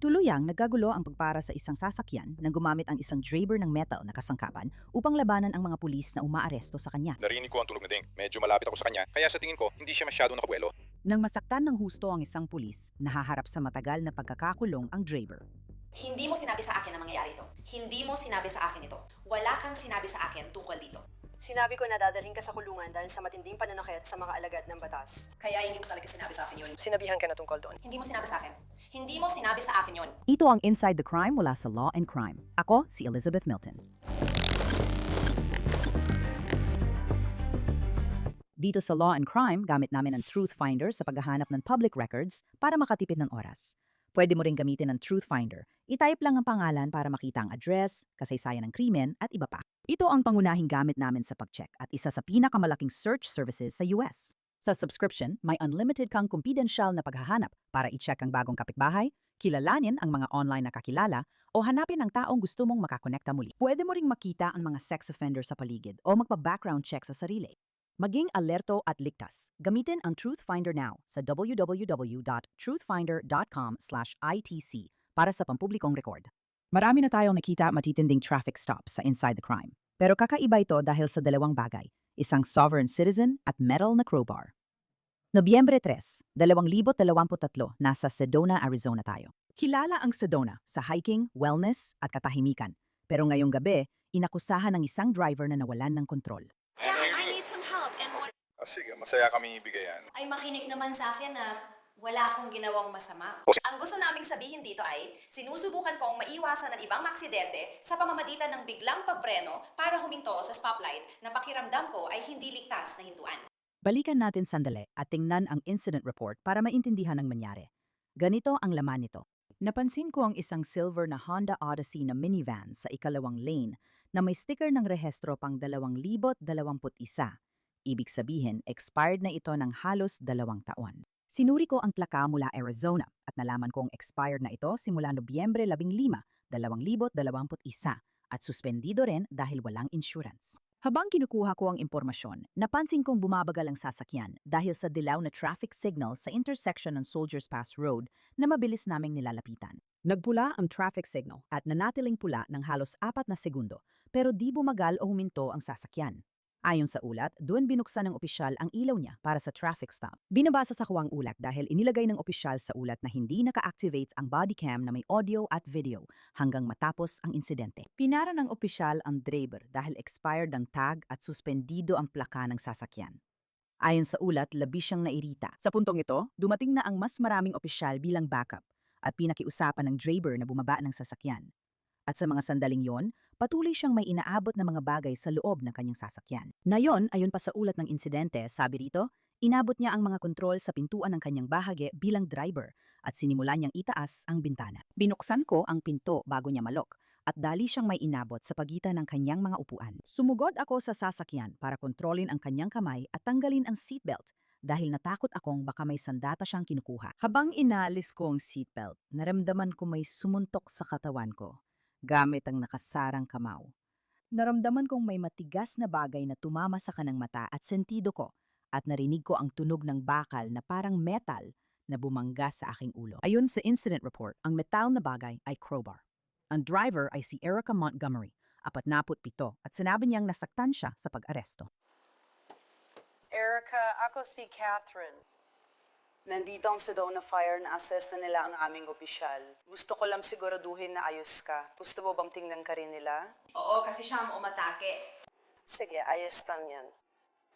Tuluyang nagkagulo ang pagpara sa isang sasakyan nang gumamit ang isang draper ng metal na kasangkapan upang labanan ang mga pulis na umaaresto sa kanya. Narinig ko ang tunog na ding. Medyo malapit ako sa kanya, kaya sa tingin ko, hindi siya masyado nakabuelo. Nang masaktan ng husto ang isang pulis, nahaharap sa matagal na pagkakakulong ang draper. Hindi mo sinabi sa akin ang mangyayari ito. Hindi mo sinabi sa akin ito. Wala kang sinabi sa akin tungkol dito. Sinabi ko na dadalhin ka sa kulungan dahil sa matinding pananakit sa mga alagad ng batas. Kaya hindi mo talaga sinabi sa akin yun. Sinabihan ka na tungkol doon. Hindi mo sinabi sa akin. Hindi mo sinabi sa akin yun. Ito ang Inside the Crime mula sa Law and Crime. Ako si Elizabeth Milton. Dito sa Law and Crime, gamit namin ang Truth Finder sa paghahanap ng public records para makatipid ng oras. Pwede mo rin gamitin ang Truth Finder. I-type lang ang pangalan para makita ang address, kasaysayan ng krimen at iba pa. Ito ang pangunahing gamit namin sa pag-check at isa sa pinakamalaking search services sa US. Sa subscription, may unlimited kang confidential na paghahanap para i-check ang bagong kapitbahay, kilalanin ang mga online na kakilala, o hanapin ang taong gusto mong makakonekta muli. Pwede mo ring makita ang mga sex offender sa paligid o magpa-background check sa sarili. Maging alerto at ligtas. Gamitin ang Truth Finder now sa www.truthfinder.com/itc para sa pampublikong record. Marami na tayong nakita matitinding traffic stops sa Inside the Crime. Pero kakaiba ito dahil sa dalawang bagay, isang sovereign citizen at metal na crowbar. Nobyembre 3, 2023, nasa Sedona, Arizona tayo. Kilala ang Sedona sa hiking, wellness at katahimikan. Pero ngayong gabi, inakusahan ng isang driver na nawalan ng kontrol. Yeah, I need some help. And what... Sige, masaya kami ibigayan. Ay makinig naman sa akin na wala akong ginawang masama. Ang gusto naming sabihin dito ay sinusubukan kong maiwasan ang ibang aksidente sa pamamagitan ng biglang pagpreno para huminto sa stoplight na pakiramdam ko ay hindi ligtas na hintuan. Balikan natin sandali at tingnan ang incident report para maintindihan ang nangyari. Ganito ang laman nito. Napansin ko ang isang silver na Honda Odyssey na minivan sa ikalawang lane na may sticker ng rehistro pang 2021. Ibig sabihin, expired na ito ng halos 2 taon. Sinuri ko ang plaka mula Arizona at nalaman kong expired na ito simula Nobyembre 15, 2021 at suspendido rin dahil walang insurance. Habang kinukuha ko ang impormasyon, napansin kong bumabagal ang sasakyan dahil sa dilaw na traffic signal sa intersection ng Soldiers Pass Road na mabilis naming nilalapitan. Nagpula ang traffic signal at nanatiling pula ng halos 4 na segundo pero di bumagal o huminto ang sasakyan. Ayon sa ulat, doon binuksan ng opisyal ang ilaw niya para sa traffic stop. Binabasa sa kawang ulat dahil inilagay ng opisyal sa ulat na hindi naka-activate ang body cam na may audio at video hanggang matapos ang insidente. Pinara ng opisyal ang driver dahil expired ang tag at suspendido ang plaka ng sasakyan. Ayon sa ulat, labis siyang nairita. Sa puntong ito, dumating na ang mas maraming opisyal bilang backup at pinakiusapan ng driver na bumaba ng sasakyan. At sa mga sandaling yon, patuloy siyang may inaabot na mga bagay sa loob ng kanyang sasakyan. Nayon, ayon pa sa ulat ng insidente, sabi rito, inabot niya ang mga kontrol sa pintuan ng kanyang bahagi bilang driver at sinimulan niyang itaas ang bintana. Binuksan ko ang pinto bago niya malok at dali siyang may inabot sa pagitan ng kanyang mga upuan. Sumugod ako sa sasakyan para kontrolin ang kanyang kamay at tanggalin ang seatbelt dahil natakot akong baka may sandata siyang kinukuha. Habang inaalis ko ang seatbelt, naramdaman ko may sumuntok sa katawan ko gamit ang nakasarang kamao. Naramdaman kong may matigas na bagay na tumama sa kanang mata at sentido ko at narinig ko ang tunog ng bakal na parang metal na bumangga sa aking ulo. Ayon sa incident report, ang metal na bagay ay crowbar. Ang driver ay si Erica Montgomery, 47, at sinabi niyang nasaktan siya sa pag-aresto. Erica, ako si Catherine. Nandito ang Sedona Fire na assess na nila ang aming opisyal. Gusto ko lang siguraduhin na ayos ka. Gusto mo bang tingnan ka rin nila? Oo, kasi siya ang umatake. Sige, ayos lang yan.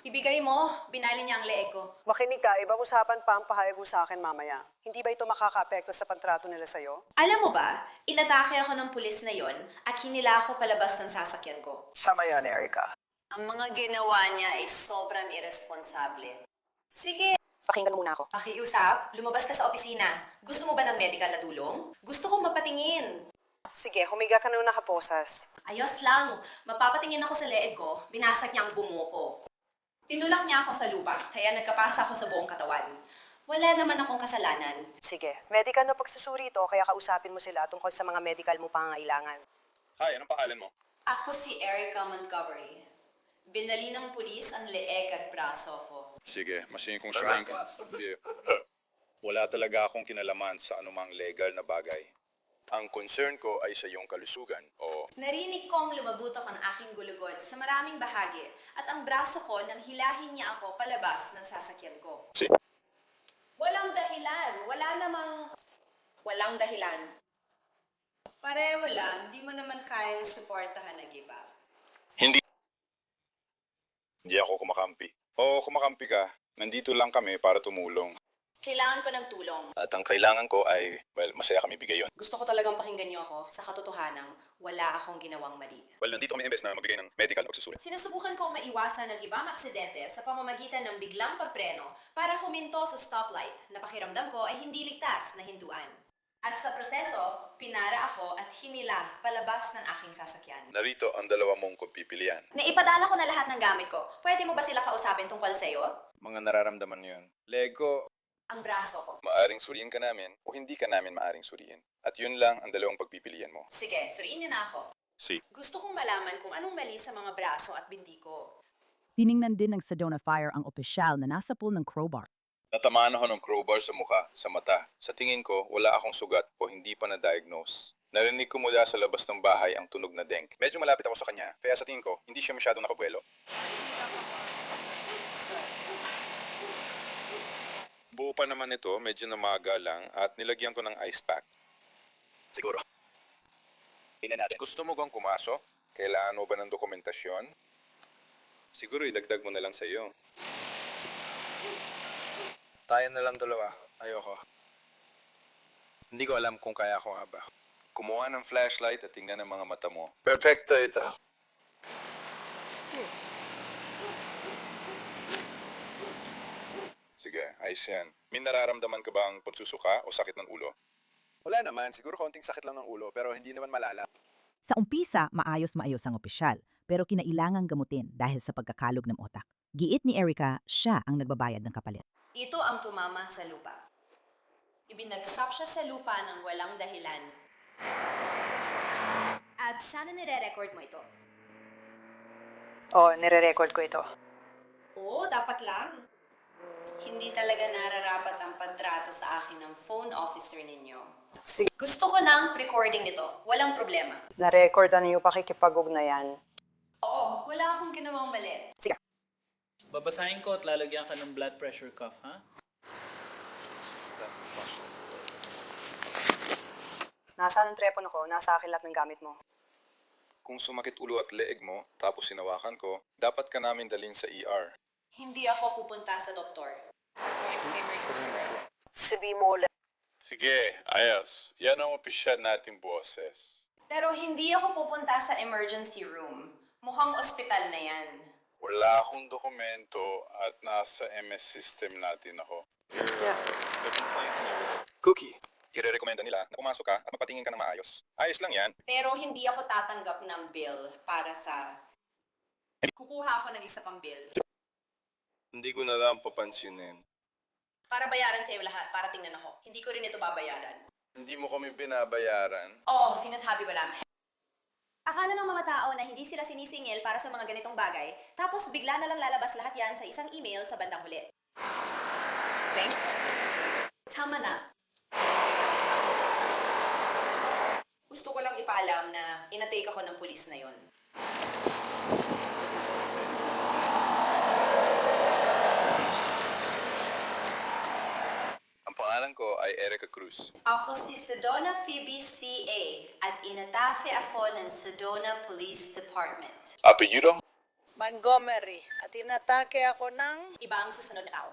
Ibigay mo, binali niya ang leeg ko. Makinig ka, ibang usapan pa ang pahayag mo sa akin mamaya. Hindi ba ito makaka-apekto sa pantrato nila sa'yo? Alam mo ba, inatake ako ng pulis na yon at hinila ako palabas ng sasakyan ko. Sama yan, Erica. Ang mga ginawa niya ay sobrang irresponsable. Sige, Pakinggan muna ako. pakiusap, lumabas ka sa opisina. Gusto mo ba ng medical na tulong? Gusto kong mapatingin. Sige, humiga ka na nakaposas. Ayos lang, mapapatingin ako sa leeg ko, binasag niya ang bungo ko. Tinulak niya ako sa lupa, kaya nagkapasa ako sa buong katawan. Wala naman akong kasalanan. Sige, medical na pagsusuri ito, kaya kausapin mo sila tungkol sa mga medical mo pangangailangan. Hi, anong pangalan mo? Ako si Erica Montgomery. Binali ng pulis ang leeg at braso ko. Sige, masingin kong sahin ka. Wala talaga akong kinalaman sa anumang legal na bagay. Ang concern ko ay sa iyong kalusugan o Narinig kong lumabutok ang aking gulugod sa maraming bahagi at ang braso ko nang hilahin niya ako palabas ng sasakyan ko. si Walang dahilan. Walang dahilan. Pareho lang, di mo naman kayang suportahan na give up. Hindi. Hindi ako kumakampi. O kumakampi ka, nandito lang kami para tumulong. Kailangan ko ng tulong. At ang kailangan ko ay, masaya kami bigay yon. Gusto ko talagang pakinggan niyo ako sa katotohanang wala akong ginawang mali. Nandito kami imbes na magbigay ng medical pagsusulit. Sinusubukan kong maiwasan ng ibang aksidente sa pamamagitan ng biglang pagpreno para huminto sa stoplight na pakiramdam ko ay hindi ligtas na hinduan. At sa proseso, pinara ako at hinila palabas ng aking sasakyan. Narito ang dalawa mong pipilian. Naipadala ko na lahat ng gamit ko. Pwede mo ba sila kausapin tungkol sa'yo? Mga nararamdaman niyo yun. Lego, Ang braso ko. maaring suriin ka namin o hindi ka namin maaring suriin. At yun lang ang dalawang pagpipilian mo. Sige, suriin niyo na ako. Si. Gusto kong malaman kung anong mali sa mga braso at binti ko. Tiningnan din ng Sedona Fire ang opisyal na nasa pool ng crowbar. Natamaan ako ng crowbar sa mukha, sa mata. Sa tingin ko, wala akong sugat o hindi pa na-diagnose. Narinig ko mula sa labas ng bahay ang tunog na denk. Medyo malapit ako sa kanya, kaya sa tingin ko, hindi siya masyadong nakabuelo. Buo pa naman ito, medyo namaga lang at nilagyan ko ng ice pack. Siguro. Tingnan natin. Gusto mo bang pumasok? Kailangan mo ba ng dokumentasyon? Siguro idagdag mo na lang sa iyo. Tayo na lang dalawa. Ayoko. Hindi ko alam kung kaya ko nga ba. Kumuha ng flashlight at tingnan ang mga mata mo. Perfecto ito. Sige, ayos yan. May nararamdaman ka bang pagsusuka o sakit ng ulo? Wala naman. Siguro kaunting sakit lang ng ulo pero hindi naman malala. Sa umpisa, maayos ang opisyal, pero kinailangang gamutin dahil sa pagkakalog ng otak. Giit ni Erica, siya ang nagbabayad ng kapalit. Ito ang tumama sa lupa. Ibinagsak siya sa lupa ng walang dahilan. At sana nire-record mo ito. Oh, nire-record ko ito. Oo, dapat lang. Hindi talaga nararapat ang pagtrato sa akin ng phone officer ninyo. Sige, Gusto ko ng recording nito. Walang problema. na-recordan niyo pakikipag-ugnayan. Oo, wala akong ginawang mali. Sige. Babasahin ko at lalagyan ka ng blood pressure cuff, ha? Nasaan ang telepono ko? Nasa akin lahat ng gamit mo. Kung sumakit ulo at leeg mo, tapos sinawakan ko, dapat ka namin dalhin sa ER. Hindi ako pupunta sa doktor. Sabi mo ulit. Sige, ayos. Yan ang opisyal nating boses. Pero hindi ako pupunta sa emergency room. Mukhang ospital na yan. Wala akong dokumento at nasa MS system natin ako. Cookie, ire-recommenda nila na pumasok ka at magpatingin ka ng maayos. Ayos lang yan. Pero hindi ako tatanggap ng bill para sa... Kukuha ako ng isa pang bill. Hindi ko na lang papansinin. Para bayaran kayo lahat, para tingnan ako. Hindi ko rin ito babayaran. Hindi mo kami binabayaran. Oo, sinasabi ko lang. Akala ng mga tao na hindi sila sinisingil para sa mga ganitong bagay, tapos bigla na lang lalabas lahat yan sa isang email sa bandang huli. Okay? Tama na. Gusto ko lang ipaalam na inatake ako ng pulis na yon. Ang pangalan ko ay Erica Cruz. Ako si Sedona Phoebe C.A. at inatafe ako ng Sedona Police Department. Apelyido? Montgomery at inatake ako ng Iba ang susunod na tao.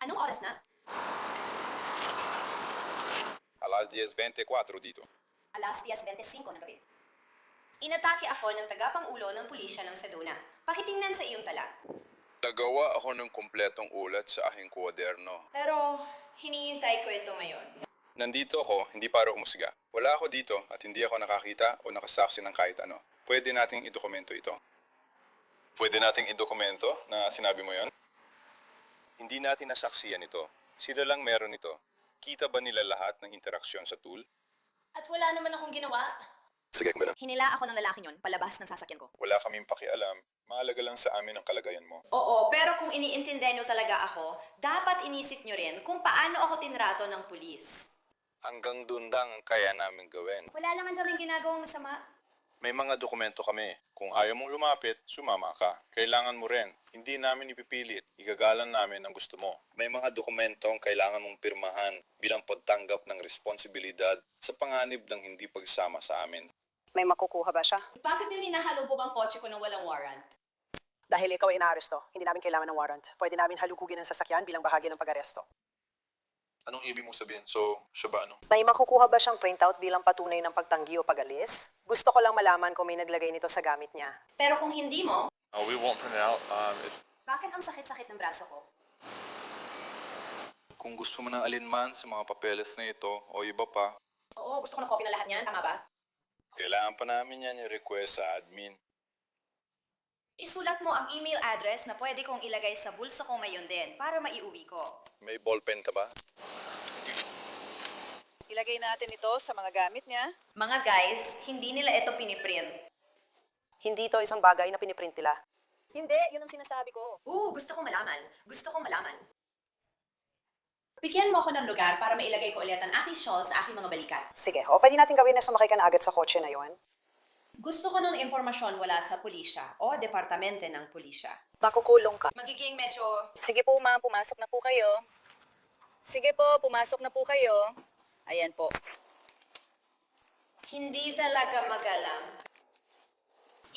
Anong oras na? Alas 10:24 dito. Alas 10:25 ng gabi. Inatake ako ng tagapangulo ng pulisya ng Sedona. Pakitingnan sa iyong tala. Nagawa ako ng kumpletong ulat sa aking kwaderno. Pero, hinihintay ko ito ngayon. Nandito ako, hindi para umusga. Wala ako dito at hindi ako nakakita o nakasaksi ng kahit ano. Pwede nating idokumento ito. Pwede nating idokumento na sinabi mo yon? Hindi natin nasaksiyan ito. Sila lang meron ito. Kita ba nila lahat ng interaksyon sa tool? At wala naman akong ginawa. Sige, Kuya. Hinila ako ng lalaki yon palabas ng sasakyan ko. Wala kaming pakialam. Mahalaga lang sa amin ang kalagayan mo. Oo, pero kung iniintindihan nyo talaga ako, dapat inisip nyo rin kung paano ako tinrato ng pulis. Hanggang doon lang ang kaya namin gawin. Wala naman kaming ginagawang masama. May mga dokumento kami. Kung ayaw mong lumapit, sumama ka. Kailangan mo rin. Hindi namin ipipilit. Igagalan namin ang gusto mo. May mga dokumento ang kailangan mong pirmahan bilang pagtanggap ng responsibilidad sa panganib ng hindi pagsama sa amin. May makukuha ba siya? Bakit nyo hinahalubog ang kotse ko nang walang warrant? Dahil ikaw ay inaaresto, hindi namin kailangan ng warrant. Pwede namin halugugin ang sasakyan bilang bahagi ng pag-aresto. Anong ibig mong sabihin? So, siya ba ano? May makukuha ba siyang printout bilang patunay ng pagtanggi o pag-alis? Gusto ko lang malaman kung may naglagay nito sa gamit niya. Pero kung hindi mo, We won't print it out. bakit ang sakit-sakit ng braso ko? Kung gusto mo ng alinman sa mga papeles na ito o iba pa, Oo, gusto ko ng copy ng lahat niyan, tama ba? kailangan pa namin yan i-request sa admin. Isulat mo ang email address na pwede kong ilagay sa bulsa ko ngayon din para maiuwi ko. May ballpen ka ba? Ilagay natin ito sa mga gamit niya. Mga guys, hindi nila ito piniprint. Hindi ito isang bagay na piniprint nila. Hindi, yun ang sinasabi ko. Gusto kong malaman. Gusto kong malaman. Bigyan mo ako ng lugar para mailagay ko ulit ang aking shawl sa aking mga balikat. Sige, o pwede natin gawin na sumakay ka na agad sa kotse na yon. Gusto ko ng impormasyon wala sa pulisya o departamente ng pulisya. Makukulong ka. Magiging medyo... Sige po ma'am, pumasok na po kayo. Sige po, pumasok na po kayo. Ayan po. Hindi talaga magalang.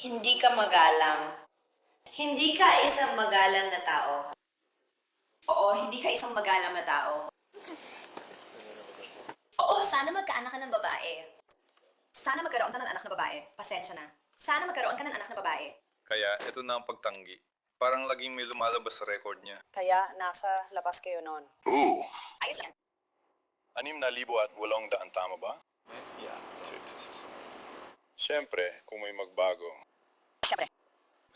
Hindi ka magalang. Hindi ka isang magalang na tao. Oo, hindi ka isang magalang na tao. Oo, sana magkaanak ka ng babae. Sana magkaroon ka ng anak na babae. Pasensya na. Sana magkaroon ka ng anak na babae. Kaya ito na ang pagtanggi. Parang laging may lumalabas sa record niya. Kaya nasa labas kayo noon. Ayos lang. 6,800, tama ba? Yeah. Siyempre, kung may magbago. Siyempre,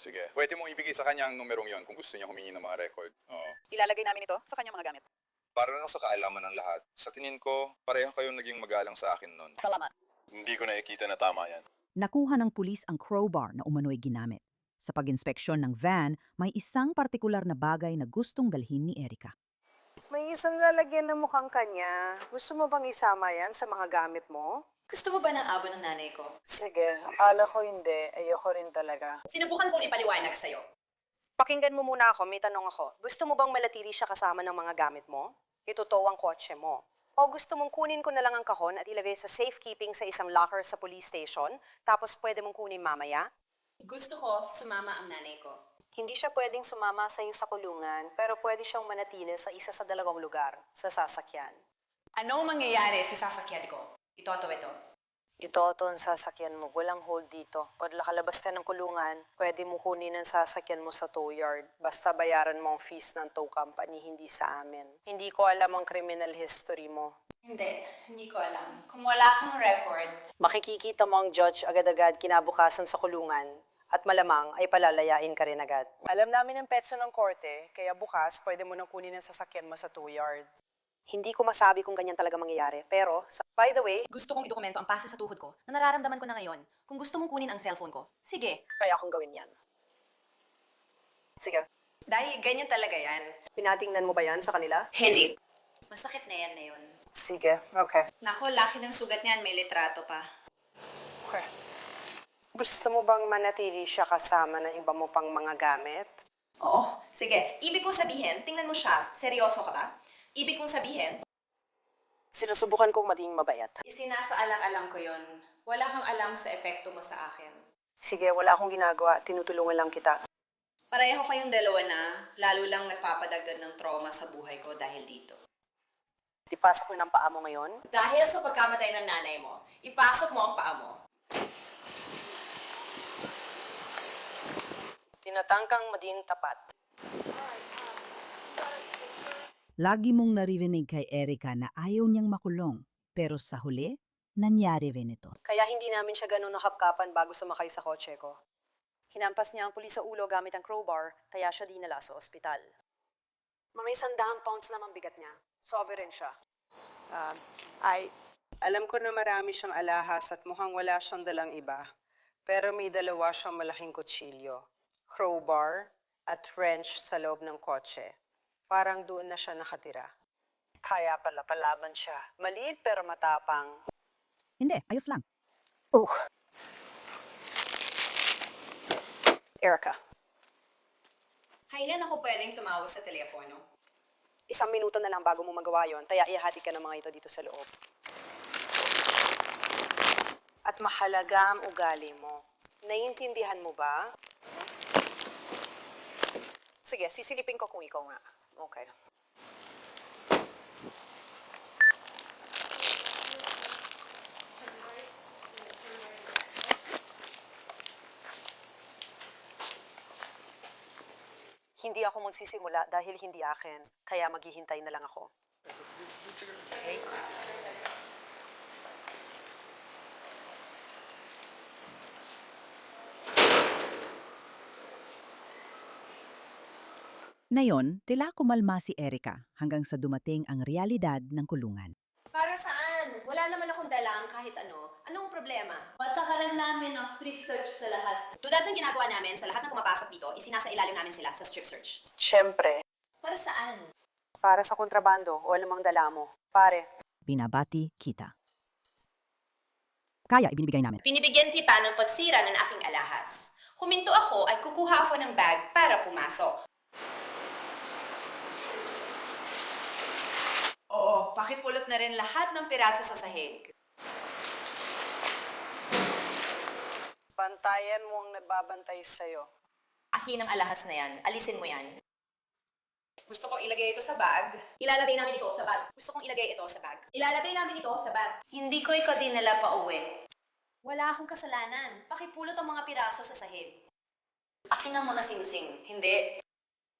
Sige, pwede mong ibigay sa kanya ang numerong yon kung gusto niya humingi ng mga record. Oo. ilalagay namin ito sa kanyang mga gamit. Para lang sa kaalaman ng lahat. Sa tingin ko, pareho kayong naging magalang sa akin nun. Salamat. Hindi ko nakikita na tama yan. Nakuha ng pulis ang crowbar na umano'y ginamit. Sa pag-inspeksyon ng van, may isang partikular na bagay na gustong dalhin ni Erica. May isang lalagyan na mukhang kanya. Gusto mo bang isama yan sa mga gamit mo? Gusto mo ba ng abo ng nanay ko? Sige, akala ko hindi. Ayoko rin talaga. Sinubukan kong ipaliwanag sa'yo. Pakinggan mo muna ako, may tanong ako. Gusto mo bang manatili siya kasama ng mga gamit mo? Itutow ang kotse mo. O gusto mong kunin ko na lang ang kahon at ilagay sa safekeeping sa isang locker sa police station, tapos pwede mong kunin mamaya? Gusto ko sumama ang nanay ko. Hindi siya pwedeng sumama sa iyo sa kulungan, pero pwede siyang manatili sa isa sa dalawang lugar, sa sasakyan. Anong mangyayari sa sasakyan ko? Ito. Ito ang sasakyan mo. Walang hold dito. Pag nakalabas ka ng kulungan, pwede mo kunin ang sasakyan mo sa tow yard. Basta bayaran mo ang fees ng tow company, hindi sa amin. Hindi ko alam ang criminal history mo. Hindi ko alam. Kung wala kang record, Makikikita mo ang judge agad-agad kinabukasan sa kulungan at malamang ay palalayain ka rin agad. Alam namin ang petsa ng korte, kaya bukas pwede mo nang kunin ang sasakyan mo sa tow yard. Hindi ko masabi kung ganyan talaga mangyayari, pero by the way, gusto kong idokumento ang pasa sa tuhod ko na nararamdaman ko na ngayon. Kung gusto mong kunin ang cellphone ko, sige. kaya akong gawin yan. Sige, Dahil ganyan talaga yan. pinatingnan mo ba yan sa kanila? Hindi. Masakit na yan na yun. Sige, okay. Nako, laki ng sugat niyan. May litrato pa. Okay. Gusto mo bang manatili siya kasama ng iba mo pang mga gamit? Oo. Sige, ibig kong sabihin, tingnan mo siya. Seryoso ka ba? Ibig kong sabihin, Sinusubukan kong maging mabayat. isinasaalang-alang ko yon. Wala kang alam sa epekto mo sa akin. Sige, wala akong ginagawa. Tinutulungan lang kita. Pareho kayong dalawa na, lalo lang nagpapadagdag ng trauma sa buhay ko dahil dito. Ipasok mo ng paa mo ngayon. Dahil sa pagkamatay ng nanay mo, ipasok mo ang paa mo. Tinatangkang maging tapat. Lagi mong naririnig kay Erica na ayaw niyang makulong, pero sa huli, nangyari rin ito. Kaya hindi namin siya ganun nakapkapan bago sumakay sa kotse ko. Hinampas niya ang pulis sa ulo gamit ang crowbar, kaya siya dinala sa ospital. May 100 pounds naman bigat niya. Sovereign siya. Alam ko na marami siyang alahas at mukhang wala siyang dalang iba. Pero may dalawa siyang malaking kutsilyo. Crowbar at wrench sa loob ng kotse. Parang doon na siya nakatira. Kaya pala palaban siya. Maliit pero matapang. Hindi, ayos lang. Erica, Kailan ako pwedeng tumawag sa telepono? 1 minuto na lang bago mo magawa yon, kaya ihati ka ng mga ito dito sa loob. At mahalaga ang ugali mo. Naiintindihan mo ba? Sige, sisilipin ko kung ikaw nga. Okay. Hindi ako magsisimula dahil hindi akin, kaya maghihintay na lang ako. Ngayon, tila kumalma si Erica hanggang sa dumating ang realidad ng kulungan. Para saan? Wala naman akong dalang kahit ano. Anong problema? Patakaran namin ng strip search sa lahat. Tulad ng ginagawa namin sa lahat ng pumapasok dito, isinasailalim namin sila sa strip search. Siyempre, Para saan? para sa kontrabando o alamang dala mo. Pare, Binabati kita. Kaya ibinibigay namin. Binibigyan kita ng pagsira ng aking alahas. Huminto ako at kukuha ako ng bag para pumasok. Oo, pakipulot na rin lahat ng piraso sa sahig. Bantayan mo ang nagbabantay sa'yo. Akin ang alahas na yan. Alisin mo yan. Gusto kong ilagay ito sa bag. Ilalagay namin ito sa bag. Gusto kong ilagay ito sa bag. Ilalagay namin ito sa bag. Hindi ko ikaw dinala pa uwi. Wala akong kasalanan. Pakipulot ang mga piraso sa sahig. Akin ang mga singsing. Hindi.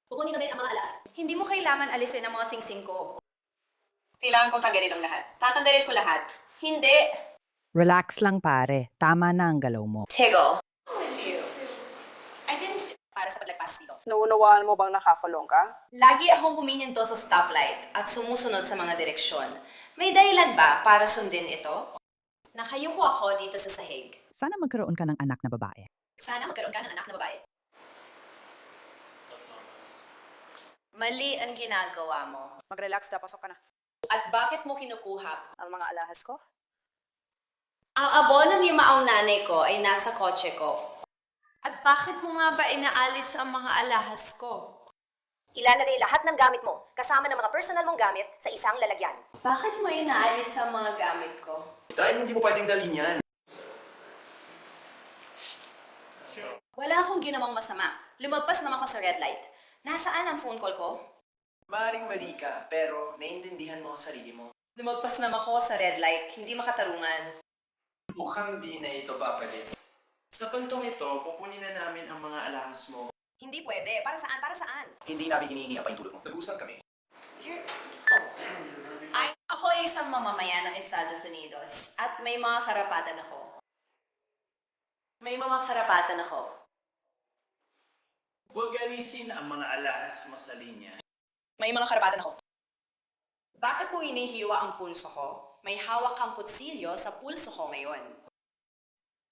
Kukunin namin ang mga alas. Hindi mo kailangan alisin ang mga singsing ko. Kailangan kong tanggalin ang lahat. Tatanggalin ko lahat. Hindi. Relax lang pare, tama na ang galaw mo. Tiggle. I didn't... Para sa paglagpas dito. Naunawaan mo bang nakakulong ka? Lagi akong humihinto sa stoplight at sumusunod sa mga direksyon. May dahilan ba para sundin ito? Nakayuko ako dito sa sahig. Sana magkaroon ka ng anak na babae. Sana magkaroon ka ng anak na babae. Mali ang ginagawa mo. mag-relax na, pasok ka na. At bakit mo kinukuha? Ang mga alahas ko? Ang abono ni maong nanay ko ay nasa kotse ko. At bakit mo nga ba inaalis ang mga alahas ko? Ilalagay lahat ng gamit mo, kasama ng mga personal mong gamit, sa isang lalagyan. Bakit mo inaalis ang mga gamit ko? Dahil hindi mo pwedeng dalhin yan. Wala akong ginawang masama. Lumagpas naman ako sa red light. Nasaan ang phone call ko? Maring mali ka, pero naiintindihan mo ang sarili mo. Lumagpas naman ako sa red light. Hindi makatarungan. Mukhang di na ito papalit. Sa puntong ito, kukunin na namin ang mga alahas mo. Hindi pwede. Para saan? Para saan? Hindi namin hinihingi pa yung tulog mo. Nag-usap kami. Ako ay isang mamamayan ng Estados Unidos at may mga karapatan ako. May mga karapatan ako. Huwag alisin ang mga alahas mo sa linya. May mga karapatan ako. Bakit mo inihiwa ang pulso ko? May hawak kang kutsilyo sa pulso ko ngayon.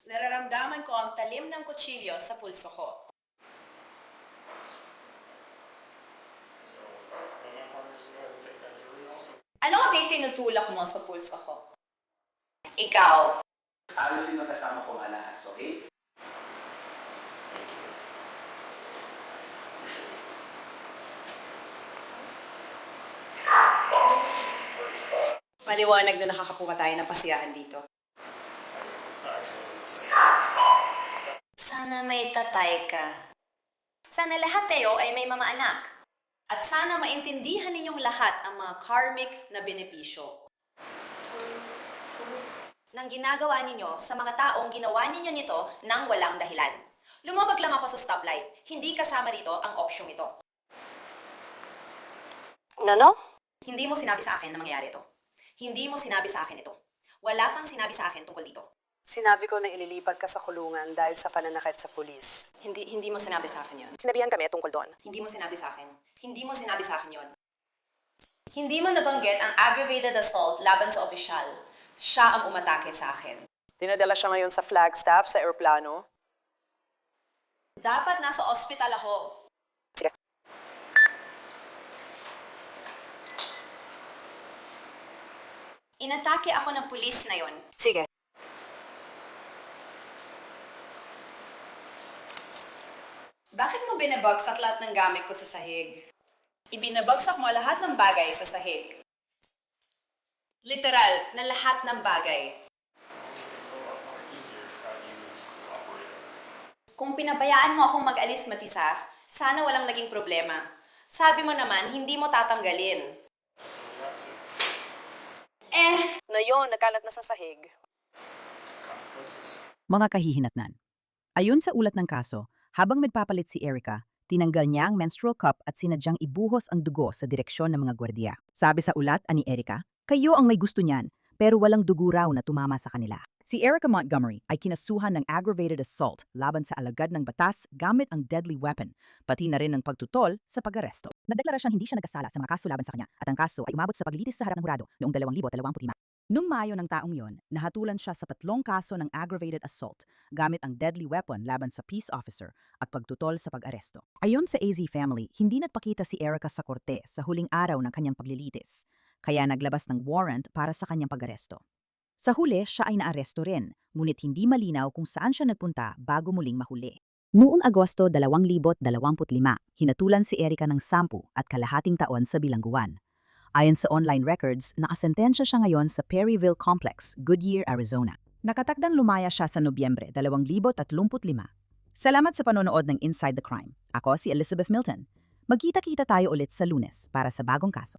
Nararamdaman ko ang talim ng kutsilyo sa pulso ko. Ano ang tinutulak mo sa pulso ko? Ikaw. Alisin ang kasama kong alahas, okay? Maliwanag na nakakakuha tayo ng pasiyahan dito. Sana may tatay ka. Sana lahat kayo ay may mga anak. At sana maintindihan ninyong lahat ang mga karmic na benepisyo nang ginagawa ninyo sa mga taong ginawa ninyo nito nang walang dahilan. Lumabag lang ako sa stoplight. Hindi kasama rito ang opsyong ito. No? Hindi mo sinabi sa akin na mangyayari ito. Hindi mo sinabi sa akin ito. Wala kang sinabi sa akin tungkol dito. Sinabi ko na ililipat ka sa kulungan dahil sa pananakit sa pulis. Hindi mo sinabi sa akin yun. Sinabihan kami tungkol doon. Hindi mo sinabi sa akin. Hindi mo sinabi sa akin yun. Hindi mo nabanggit ang aggravated assault laban sa opisyal. Siya ang umatake sa akin. Dinadala siya ngayon sa Flagstaff sa eroplano. Dapat nasa ospital ako. Sige. Inatake ako ng pulis na yon. Sige. Bakit mo binabagsak lahat ng gamit ko sa sahig? Ibinabagsak mo lahat ng bagay sa sahig. Literal, na lahat ng bagay. Kung pinabayaan mo akong mag-alis matisa, sana walang naging problema. Sabi mo naman, hindi mo tatanggalin. Na yun, nagkalat na sa sahig. Mga kahihinatnan. Ayon sa ulat ng kaso, habang nagpapalit si Erica, tinanggal niya ang menstrual cup at sinadyang ibuhos ang dugo sa direksyon ng mga gwardiya. Sabi sa ulat ani Erica, kayo ang may gusto niyan, pero walang dugo raw na tumama sa kanila. Si Erica Montgomery ay kinasuhan ng aggravated assault laban sa alagad ng batas gamit ang deadly weapon, pati na rin ng pagtutol sa pag-aresto. Nagdeklara siyang hindi siya nagkasala sa mga kaso laban sa kanya at ang kaso ay umabot sa paglilitis sa harap ng hurado noong 2025. Noong Mayo ng taong yon, nahatulan siya sa 3 kaso ng aggravated assault gamit ang deadly weapon laban sa peace officer at pagtutol sa pag-aresto. Ayon sa AZ family, hindi nagpakita si Erica sa korte sa huling araw ng kanyang paglilitis, kaya naglabas ng warrant para sa kanyang pag-aresto. Sa huli, siya ay naaresto rin, ngunit hindi malinaw kung saan siya nagpunta bago muling mahuli. Noong Agosto 2025, hinatulan si Erica ng 10 at kalahating taon sa bilangguan. Ayon sa online records, nakasentensya siya ngayon sa Perryville Complex, Goodyear, Arizona. Nakatakdang lumaya siya sa Nobyembre 2035. Salamat sa panonood ng Inside the Crime. Ako si Elizabeth Milton. Magkita-kita tayo ulit sa Lunes para sa bagong kaso.